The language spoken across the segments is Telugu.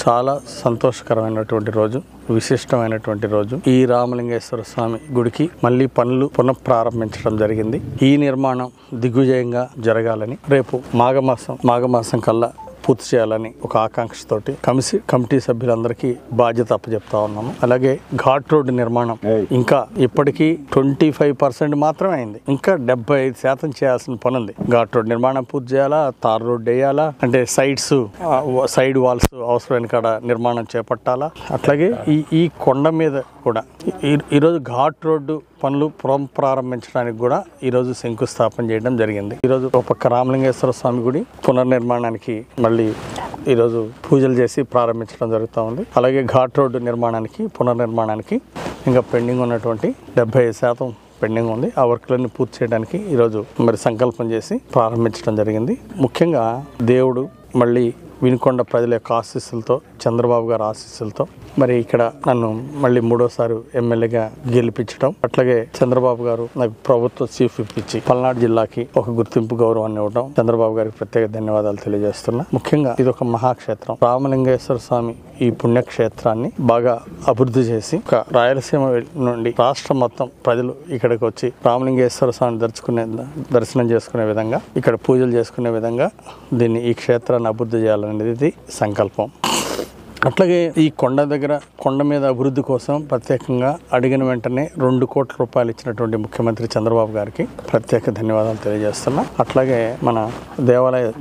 చాలా సంతోషకరమైనటువంటి రోజు, విశిష్టమైనటువంటి రోజు. ఈ రామలింగేశ్వర స్వామి గుడికి మళ్ళీ పనులు పునఃప్రారంభించడం జరిగింది. ఈ నిర్మాణం దిగ్విజయంగా జరగాలని రేపు మాఘమాసం కల్లా పూర్తి చేయాలని ఒక ఆకాంక్షతోటి కమిటీ సభ్యులందరికీ బాధ్యత అప్పచెప్తా ఉన్నాము. అలాగే ఘాట్ రోడ్డు నిర్మాణం ఇంకా ఇప్పటికీ 25% మాత్రమే అయింది. ఇంకా 75% చేయాల్సిన పని ఉంది. ఘాట్ రోడ్ నిర్మాణం పూర్తి చేయాలా, తార్ రోడ్ వేయాలా, అంటే సైడ్ వాల్స్ అవసరమైన కాడ నిర్మాణం చేపట్టాలా. అట్లాగే ఈ కొండ మీద కూడా ఈరోజు ఘాట్ రోడ్డు పనులు ప్రారంభించడానికి కూడా ఈరోజు శంకుస్థాపన చేయడం జరిగింది. ఈరోజు ఒక పక్క రామలింగేశ్వర స్వామి గుడి పునర్నిర్మాణానికి మళ్ళీ ఈరోజు పూజలు చేసి ప్రారంభించడం జరుగుతూ ఉంది. అలాగే ఘాట్ రోడ్డు పునర్నిర్మాణానికి ఇంకా పెండింగ్ ఉన్నటువంటి 75% పెండింగ్ ఉంది. ఆ వర్క్లన్నీ పూర్తి చేయడానికి ఈరోజు మరి సంకల్పం చేసి ప్రారంభించడం జరిగింది. ముఖ్యంగా దేవుడు మళ్ళీ వినుకొండ ప్రజల యొక్క ఆశీస్సులతో, చంద్రబాబు గారి ఆశీస్సులతో మరి ఇక్కడ నన్ను మళ్ళీ 3వ ఎమ్మెల్యేగా గెలిపించడం, అట్లాగే చంద్రబాబు గారు నాకు ప్రభుత్వ చీఫ్ ఇప్పించి పల్నాడు జిల్లాకి ఒక గుర్తింపు గౌరవాన్ని ఇవ్వడం, చంద్రబాబు గారికి ప్రత్యేక ధన్యవాదాలు తెలియజేస్తున్నా. ముఖ్యంగా ఇది ఒక మహాక్షేత్రం. రామలింగేశ్వర స్వామి ఈ పుణ్యక్షేత్రాన్ని బాగా అభివృద్ధి చేసి ఒక రాయలసీమ నుండి రాష్ట్రం మొత్తం ప్రజలు ఇక్కడికి వచ్చి రామలింగేశ్వర స్వామిని దర్శనం చేసుకునే విధంగా, ఇక్కడ పూజలు చేసుకునే విధంగా ఈ క్షేత్రాన్ని అభివృద్ధి చేయాలనేది సంకల్పం. అట్లాగే ఈ కొండ మీద అభివృద్ధి కోసం ప్రత్యేకంగా అడిగిన వెంటనే 2 కోట్ల రూపాయలు ఇచ్చినటువంటి ముఖ్యమంత్రి చంద్రబాబు గారికి ప్రత్యేక ధన్యవాదాలు తెలియజేస్తున్నా. అట్లాగే మన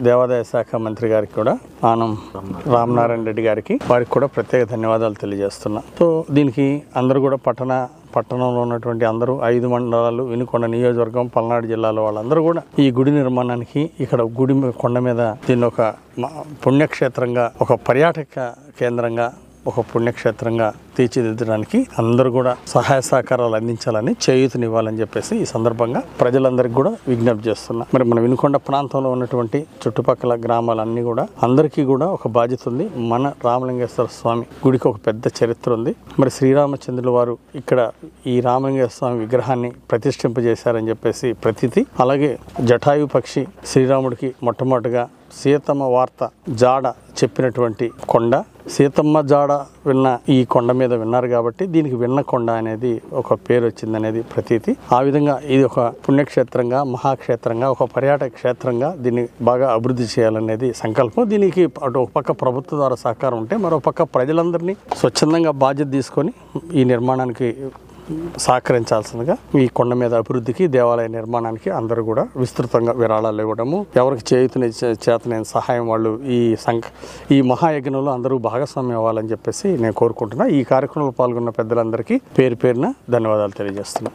దేవాదాయ శాఖ మంత్రి గారికి కూడా, ఆనం రామనారాయణ రెడ్డి గారికి, వారికి కూడా ప్రత్యేక ధన్యవాదాలు తెలియజేస్తున్నా. సో దీనికి అందరూ కూడా పట్టణంలో ఉన్నటువంటి అందరూ 5 మండలాలు, వినుకొండ నియోజకవర్గం, పల్నాడు జిల్లాలో వాళ్ళందరూ కూడా ఈ గుడి నిర్మాణానికి, ఇక్కడ గుడి కొండ మీద దీన్ని ఒక పుణ్యక్షేత్రంగా, ఒక పర్యాటక కేంద్రంగా, ఒక పుణ్యక్షేత్రంగా తీర్చిదిద్దడానికి అందరూ కూడా సహాయ సహకారాలు అందించాలని, చేయూతనివ్వాలని చెప్పేసి ఈ సందర్భంగా ప్రజలందరికీ కూడా విజ్ఞప్తి చేస్తున్నా. మరి మన వినుకొండ ప్రాంతంలో ఉన్నటువంటి చుట్టుపక్కల గ్రామాలన్నీ కూడా అందరికీ కూడా ఒక బాధ్యత ఉంది. మన రామలింగేశ్వర స్వామి గుడికి ఒక పెద్ద చరిత్ర ఉంది. మరి శ్రీరామచంద్రుల వారు ఇక్కడ ఈ రామలింగేశ్వర స్వామి విగ్రహాన్ని ప్రతిష్ఠింపజేశారని చెప్పేసి ప్రతీతి. అలాగే జటాయు పక్షి శ్రీరాముడికి మొట్టమొదటిగా సీతమ్మ వార్త జాడ చెప్పినటువంటి కొండ, సీతమ్మ జాడ విన్న ఈ కొండ మీద విన్నారు కాబట్టి దీనికి విన్న కొండ అనేది ఒక పేరు వచ్చిందనేది ప్రతీతి. ఆ విధంగా ఇది ఒక పుణ్యక్షేత్రంగా, మహాక్షేత్రంగా, ఒక పర్యాటక క్షేత్రంగా దీన్ని బాగా అభివృద్ధి చేయాలనేది సంకల్పం. దీనికి అటు ఒక పక్క ప్రభుత్వ ద్వారా సహకారం ఉంటే, మరో పక్క ప్రజలందరినీ స్వచ్ఛందంగా బాధ్యత తీసుకొని ఈ నిర్మాణానికి సహకరించాల్సిందిగా, ఈ కొండ మీద అభివృద్ధికి, దేవాలయ నిర్మాణానికి అందరూ కూడా విస్తృతంగా విరాళాలు ఇవ్వడము, ఎవరికి చేతనైన సహాయం వాళ్ళు ఈ మహాయజ్ఞంలో అందరూ భాగస్వామ్యం అవ్వాలని చెప్పేసి నేను కోరుకుంటున్నా. ఈ కార్యక్రమంలో పాల్గొన్న పెద్దలందరికీ పేరున ధన్యవాదాలు తెలియజేస్తున్నా.